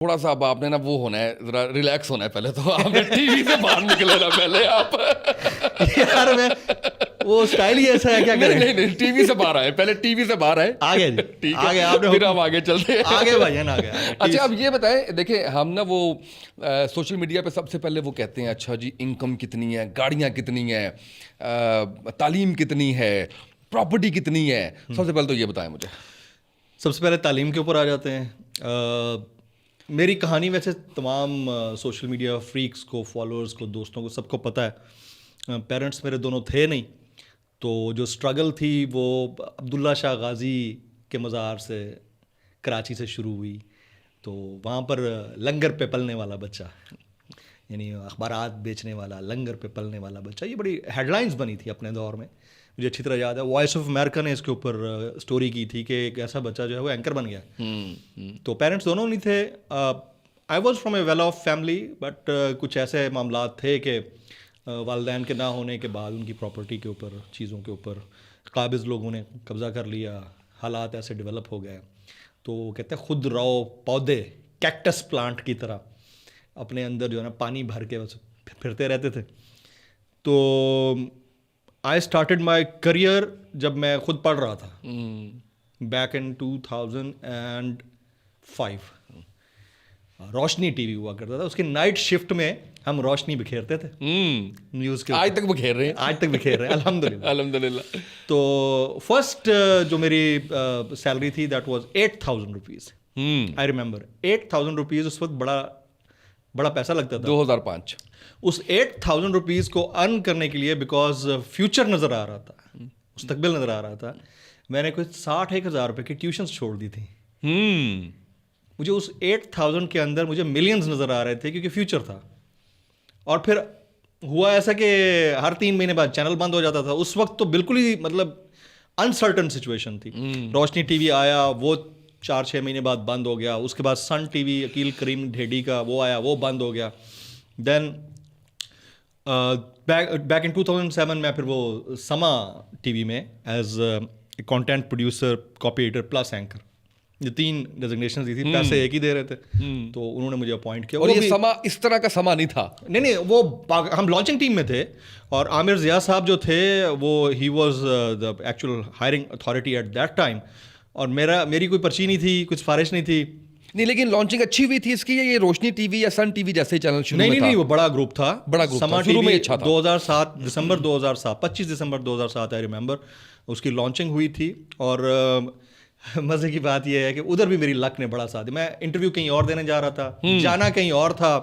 تھوڑا سا اب آپ نے نا وہ ہونا ہے, ذرا ریلیکس ہونا ہے. پہلے تو آپ نے ٹی وی سے باہر نکلے نا, پہلے آپ یار میں وہ اسٹائل ہی ایسا ہے, کیا کریں. نہیں ٹی وی سے باہر آئے, پہلے ٹی وی سے باہر آئے, آگے جی, ٹھیک آگے ہے, آپ نے پھر ہم آگے چلتے ہیں. آگے بھائی ہے نا, آگے. اچھا اب یہ بتائیں, دیکھیں ہم نا وہ سوشل میڈیا پہ سب سے پہلے وہ کہتے ہیں اچھا جی انکم کتنی ہے, گاڑیاں کتنی ہیں, تعلیم کتنی ہے, پراپرٹی کتنی ہے. سب سے پہلے تو یہ بتائیں مجھے. سب سے پہلے تعلیم کے اوپر آ جاتے ہیں. میری کہانی ویسے تمام سوشل میڈیا فریکس کو, فالوورز کو, دوستوں کو, سب کو پتہ ہے. پیرنٹس میرے دونوں تھے نہیں, تو جو اسٹرگل تھی وہ عبداللہ شاہ غازی کے مزار سے کراچی سے شروع ہوئی. تو وہاں پر لنگر پہ پلنے والا بچہ, یعنی اخبارات بیچنے والا, لنگر پہ پلنے والا بچہ, یہ بڑی ہیڈ لائنز بنی تھی اپنے دور میں, مجھے اچھی طرح یاد ہے. وائس آف امریکہ نے اس کے اوپر اسٹوری کی تھی کہ ایک ایسا بچہ جو ہے وہ اینکر بن گیا. تو پیرنٹس دونوں نہیں تھے. I was from a well off family, but کچھ ایسے معاملات تھے کہ والدین کے نہ ہونے کے بعد ان کی پراپرٹی کے اوپر, چیزوں کے اوپر قابض لوگوں نے قبضہ کر لیا, حالات ایسے ڈیولپ ہو گئے. تو وہ کہتے ہیں خود رو پودے, کیکٹس پلانٹ کی طرح اپنے اندر جو ہے نا پانی بھر کے بس پھرتے رہتے تھے. تو آئی اسٹارٹیڈ مائی کریئر جب میں خود پڑھ رہا تھا, بیک ان 2005. روشنی ٹی وی ہوا کرتا تھا, اس کی نائٹ شفٹ میں ہم روشنی بکھیرتے تھے نیوز کے. آج تک بکھیر رہے ہیں, آج تک بکھیر رہے ہیں الحمدللہ. الحمدللہ. تو فرسٹ جو میری سیلری تھی that was 8,000 rupees. I remember 8,000 rupees اس وقت بڑا پیسہ لگتا تھا. 2005. اس 8,000 روپیز کو ارن کرنے کے لیے, بیکاز فیوچر نظر آ رہا تھا, مستقبل نظر آ رہا تھا, میں نے کچھ 61,000 روپے کی ٹیوشنس چھوڑ دی تھی. مجھے اس 8,000 کے اندر مجھے ملینز نظر آ رہے تھے, کیونکہ فیوچر تھا. اور پھر ہوا ایسا کہ ہر 3 مہینے بعد چینل بند ہو جاتا تھا. اس وقت تو بالکل ہی مطلب انسرٹن سچویشن تھی. روشنی ٹی وی آیا, وہ 4-6 مہینے بعد بند ہو گیا. اس کے بعد سن ٹی وی عقیل کریم ڈھیڈی کا وہ آیا, وہ بند ہو گیا. دین بیک ان 2007 میں پھر وہ سما ٹی وی میں as a content producer, copy editor plus anchor, یہ 3 ڈیزگنیشنز دی تھی. پیسے ایک ہی دے رہے تھے, تو انہوں نے مجھے اپوائنٹ کیا. اور یہ سما اس طرح کا سما نہیں تھا. نہیں, وہ ہم لانچنگ ٹیم میں تھے, اور عامر ضیاء صاحب جو تھے وہ ہی was the actual hiring authority at that time. اور میری کوئی پرچی نہیں تھی, کچھ سفارش نہیں تھی. نہیں, لیکن لانچنگ اچھی ہوئی تھی اس کی, یہ روشنی ٹی وی یا سن ٹی وی جیسے چینل شروع میں تھا. نہیں, وہ بڑا گروپ تھا. سما شروع میں اچھا تھا. 2007 دسمبر 2007 25 دسمبر 2007 آئی ریمبر اس کی لانچنگ ہوئی تھی. اور مزے کی بات یہ ہے کہ ادھر بھی میری لک نے بڑا ساتھ دیا. میں انٹرویو کہیں اور دینے جا رہا تھا, جانا کہیں اور تھا,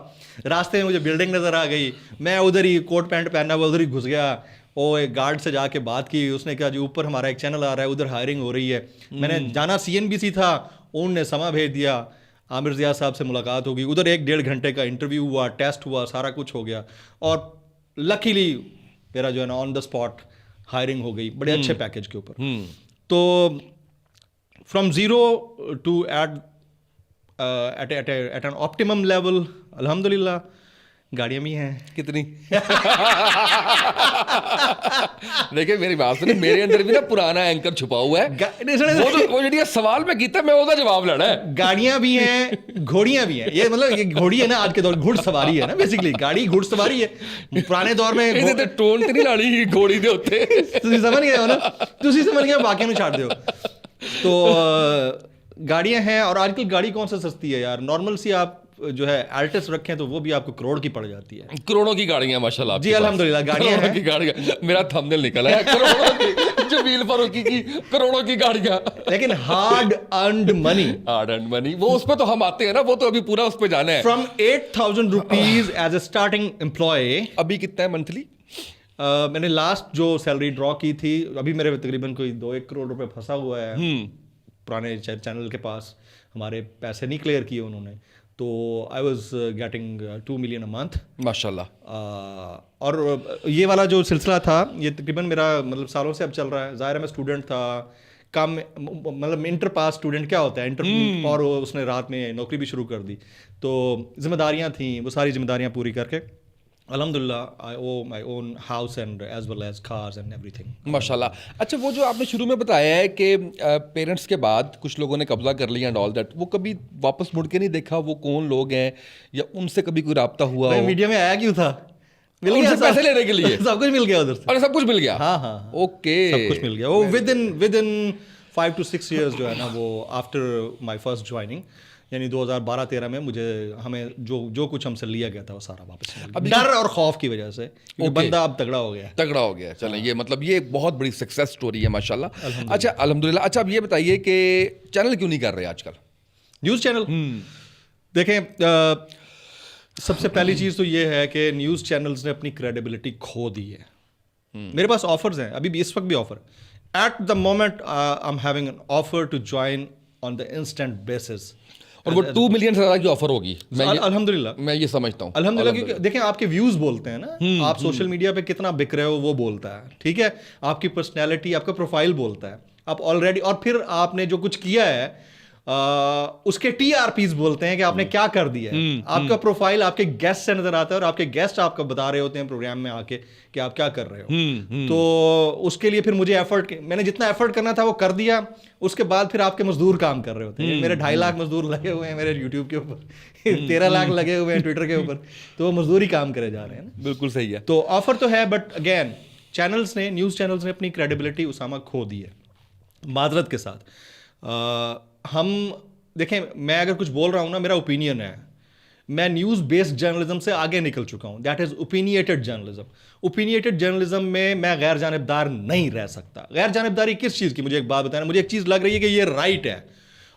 راستے میں مجھے بلڈنگ نظر آ گئی, میں ادھر ہی کوٹ پینٹ پہنا ہوا ادھر ہی گھس گیا. وہ ایک گارڈ سے جا کے بات کی, اس نے کہا جی اوپر ہمارا ایک چینل آ رہا ہے, ادھر ہائرنگ ہو رہی ہے. میں نے جانا CNBC تھا, انہوں نے سما بھیج دیا. عامر ضیاء صاحب سے ملاقات ہوگی, ادھر 1-1.5 گھنٹے کا انٹرویو ہوا, ٹیسٹ ہوا, سارا کچھ ہو گیا. اور لکیلی میرا جو ہے نا آن دا اسپاٹ ہائرنگ ہو گئی, بڑے اچھے پیکیج کے اوپر. تو from 0 to at an optimum level الحمدللہ. گاڑیاں بھی ہیں. کتنی؟ دیکھیں میری بات سنیں, میرے اندر بھی نا پرانا اینکر چھپا ہوا ہے. وہ جو سوال میں کیتا میں وہ جواب لینا ہے. گاڑیاں بھی ہیں, گھوڑیاں بھی ہیں. یہ مطلب یہ گھوڑی ہے نا آج کے دور, گھڑ سواری ہے نا بیسیکلی. گاڑی گھڑ سواری ہے. پرانے دور میں ٹون تے نہیں لاڑی گھوڑی دے ہوتے. تسی سمجھ گئے ہو نا, تسی سمجھ گئے, باقی نو چھاڑ دیو. تو گاڑیاں ہیں. اور آج کل گاڑی کون سا سستی ہے یار, نارمل سی آپ جو ہے الٹس رکھیں تو وہ بھی آپ کو کروڑ کی پڑ جاتی ہے. کروڑوں کی گاڑیاں ماشاءاللہ. جی الحمدللہ گاڑیاں ہیں. میرا تھمبنیل نکلا ہے کروڑوں کی, جمیل فاروقی کی کروڑوں کی گاڑیاں. لیکن ہارڈ ارنڈ منی, وہ اس پہ تو ہم آتے ہیں نا, وہ تو ابھی پورا اس پہ جانا ہے. From 8,000 rupees as a starting employee. ابھی کتنا ہے منتھلی؟ میں نے لاسٹ جو سیلری ڈرا کی تھی, ابھی میرے تقریباً کوئی 2-1 کروڑ روپے پھنسا ہوا ہے پرانے چینل کے پاس. ہمارے پیسے نہیں کلیئر کیے انہوں نے, تو I was getting 2 million a month ماشاء اللہ. اور یہ والا جو سلسلہ تھا یہ تقریباً میرا مطلب سالوں سے اب چل رہا ہے. ظاہر ہے میں اسٹوڈنٹ تھا, کم مطلب انٹر پاس اسٹوڈنٹ کیا ہوتا ہے انٹر, اور اس نے رات میں نوکری بھی شروع کر دی. تو ذمہ داریاں تھیں, وہ ساری ذمہ داریاں پوری کر کے Alhamdulillah, I owe my own house and as well as cars and everything. माशाल्लाह. अच्छा, वो जो आपने शुरू में बताया है कि पेरेंट्स के बाद कुछ लोगों ने कब्जा कर लिया एंड ऑल दैट, वो कभी वापस मुड़ के नहीं देखा वो कौन लोग हैं, या उनसे कभी कोई राब्ता हुआ मैं हो? मीडिया में आया क्यों था? मिल गया उनसे पैसे लेने के लिए? सब कुछ मिल गया उधर से. अरे सब कुछ मिल गया? हाँ हाँ हाँ. ओके, सब कुछ मिल गया. वो विद इन 5 to 6 years जो है ना, वो आफ्टर माय फर्स्ट ज्वाइनिंग यानी 2012-13 में हमें जो कुछ हमसे लिया गया था वो सारा वापस मिल गया. डर और खौफ की वजह से, क्योंकि बंदा अब तगड़ा हो गया. तगड़ा हो गया. चलें, ये मतलब ये एक बहुत बड़ी सक्सेस स्टोरी है माशाल्लाह. अच्छा, अल्हम्दुलिल्लाह. अच्छा, अब ये बताइए कि चैनल क्यों नहीं कर रहे आजकल? न्यूज़ चैनल देखें, सबसे पहली चीज़ तो ये है कि न्यूज़ चैनल्स ने अपनी क्रेडिबिलिटी खो दी है. मेरे पास ऑफर्स हैं, अभी भी इस वक्त भी offer. At the moment I am having an offer to join on the instant basis. और वो 2 मिलियन से ज़्यादा की ऑफर होगी. अल्हम्दुलिल्लाह, मैं ये समझता हूँ. अल्हम्दुलिल्लाह, क्योंकि देखें आपके व्यूज़ बोलते हैं ना, आप सोशल मीडिया पे कितना बिक रहे हो वो बोलता है. ठीक है, आपकी पर्सनैलिटी, आपका प्रोफाइल बोलता है. आप ऑलरेडी, और फिर आपने जो कुछ किया है उसके TRPs बोलते हैं कि आपने क्या कर दिया है. आपका प्रोफाइल आपके गेस्ट से नजर आता है और आपके गेस्ट आपको बता रहे होते हैं प्रोग्राम में आके कि आप क्या कर रहे हो. तो उसके लिए फिर मुझे मैंने जितना एफर्ट करना था वो कर दिया. उसके बाद फिर आपके मजदूर काम कर रहे होते हैं. मेरे 2.5 लाख मजदूर लगे हुए हैं मेरे यूट्यूब के ऊपर, 13 लाख लगे हुए हैं ट्विटर के ऊपर. तो वो मजदूर ही काम करे जा रहे हैं ना. बिल्कुल सही है. तो ऑफर तो है, बट अगेन न्यूज़ चैनल्स ने अपनी क्रेडिबिलिटी उसामा खो दी है, माजरत के साथ. हम देखें, मैं अगर कुछ बोल रहा हूँ ना, मेरा ओपिनियन है. मैं न्यूज़ बेस्ड जर्नलिज्म से आगे निकल चुका हूँ. That is opinionated journalism. Opinionated journalism में मैं गैर जानिबदार नहीं रह सकता. गैर जानिबदारी किस चीज़ की? मुझे एक बात बताना. मुझे एक चीज़ लग रही है कि ये राइट है,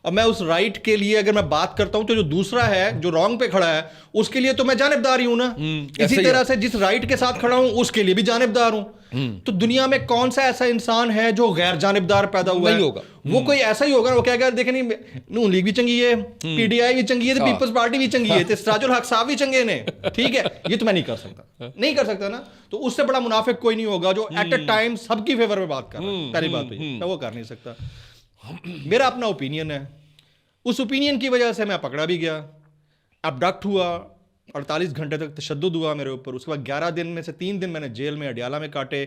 और मैं उस राइट के लिए अगर मैं बात करता हूं तो जो दूसरा है जो रॉन्ग पे खड़ा है उसके लिए तो मैं जानिबदार ही हूं ना. इसी तरह से जिस राइट के साथ खड़ा हूं उसके लिए भी जानिबदार हूं. तो दुनिया में कौन सा ऐसा इंसान है जो गैर जानिबदार पैदा हुआ नहीं है? होगा. वो कोई ऐसा ही होगा. वो क्या कहते देखे नहीं, नून लीग भी चंगी है, PDI भी चंगी है, पीपल्स पार्टी भी चंगी है, सिराजुल हक साहब भी चंगे ने. ठीक है, ये तो मैं नहीं कर सकता ना. तो उससे बड़ा मुनाफिक कोई नहीं होगा जो एट अ टाइम सबकी फेवर में बात कर रहा है. पहली बात तो मैं वो कर नहीं सकता. मेरा अपना ओपिनियन है. उस ओपिनियन की वजह से मैं पकड़ा भी गया, अबडक्ट हुआ, 48 घंटे तक तशद्दुद हुआ मेरे ऊपर. उसके बाद 11 दिन में से 3 दिन मैंने जेल में अडियाला में काटे.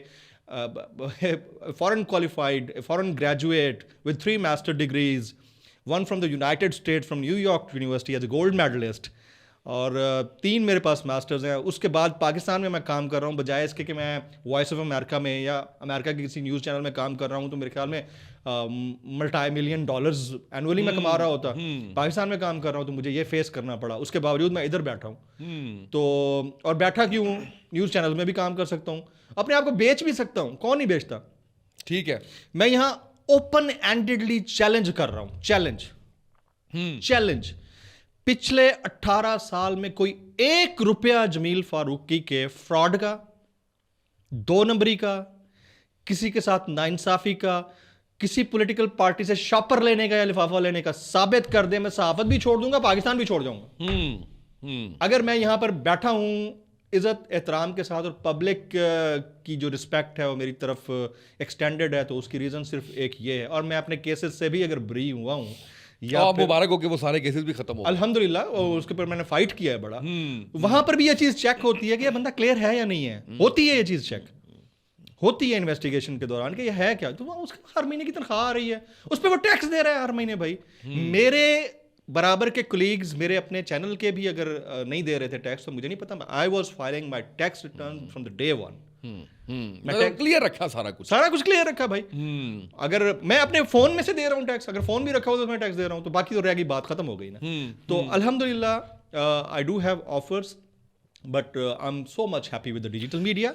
Foreign qualified, foreign graduate with 3 master degrees, 1 from the United State from New York university as a gold medalist, और 3 मेरे पास मास्टर्स हैं. उसके बाद पाकिस्तान में मैं काम कर रहा हूँ, बजाय इसके कि मैं वॉइस ऑफ अमेरिका में या अमेरिका के किसी न्यूज़ चैनल में काम कर रहा हूँ. तो मेरे ख्याल में $multi-million एनुअली मैं कमा रहा होता. पाकिस्तान में काम कर रहा हूँ तो मुझे ये फेस करना पड़ा. उसके बावजूद मैं इधर बैठा हूँ. तो और बैठा क्यों? न्यूज़ चैनल में भी काम कर सकता हूँ, अपने आप को बेच भी सकता हूँ. कौन नहीं बेचता? ठीक है. मैं यहाँ ओपन एंडेडली चैलेंज कर रहा हूँ. चैलेंज. पिछले 18 साल में कोई 1 रुपया जमील फारूकी के फ्रॉड का, 2 नंबरी का, किसी के साथ नाइंसाफी का, किसी पॉलिटिकल पार्टी से शॉपर लेने का या लिफाफा लेने का साबित कर दे, मैं सहाफत भी छोड़ दूंगा, पाकिस्तान भी छोड़ जाऊंगा. अगर मैं यहां पर बैठा हूं इज्जत एहतराम के साथ और पब्लिक की जो रिस्पेक्ट है वो मेरी तरफ एक्सटेंडेड है, तो उसकी रीजन सिर्फ एक ये है. और मैं अपने केसेस से भी अगर ब्री हुआ हूं, या मुबारक हो कि वो सारे केसेस भी खत्म हो. अल्हम्दुलिल्लाह, और उसके ऊपर मैंने फाइट किया है बड़ा. वहां पर भी ये चीज चेक होती है कि ये बंदा क्लियर है या नहीं है. होती है ये चीज चेक होती है इन्वेस्टिगेशन के दौरान कि ये है क्या. तो उसके हर महीने की तनख्वाह आ रही है, उस पर वो टैक्स दे रहा है हर महीने. भाई मेरे बराबर के कोलीग्स मेरे अपने चैनल के भी अगर नहीं दे रहे थे टैक्स, तो मुझे नहीं पता. I was filing my tax return from the day 1. मैं क्लियर रखा, सारा कुछ क्लियर रखा भाई. अगर मैं अपने फोन में से दे रहा हूँ टैक्स, अगर फोन भी रखा हो तो मैं टैक्स दे रहा हूँ, तो बाकी तो रह गई बात, खत्म हो गई ना. तो अल्हम्दुलिल्लाह I do have offers, but I am so much happy with the digital media.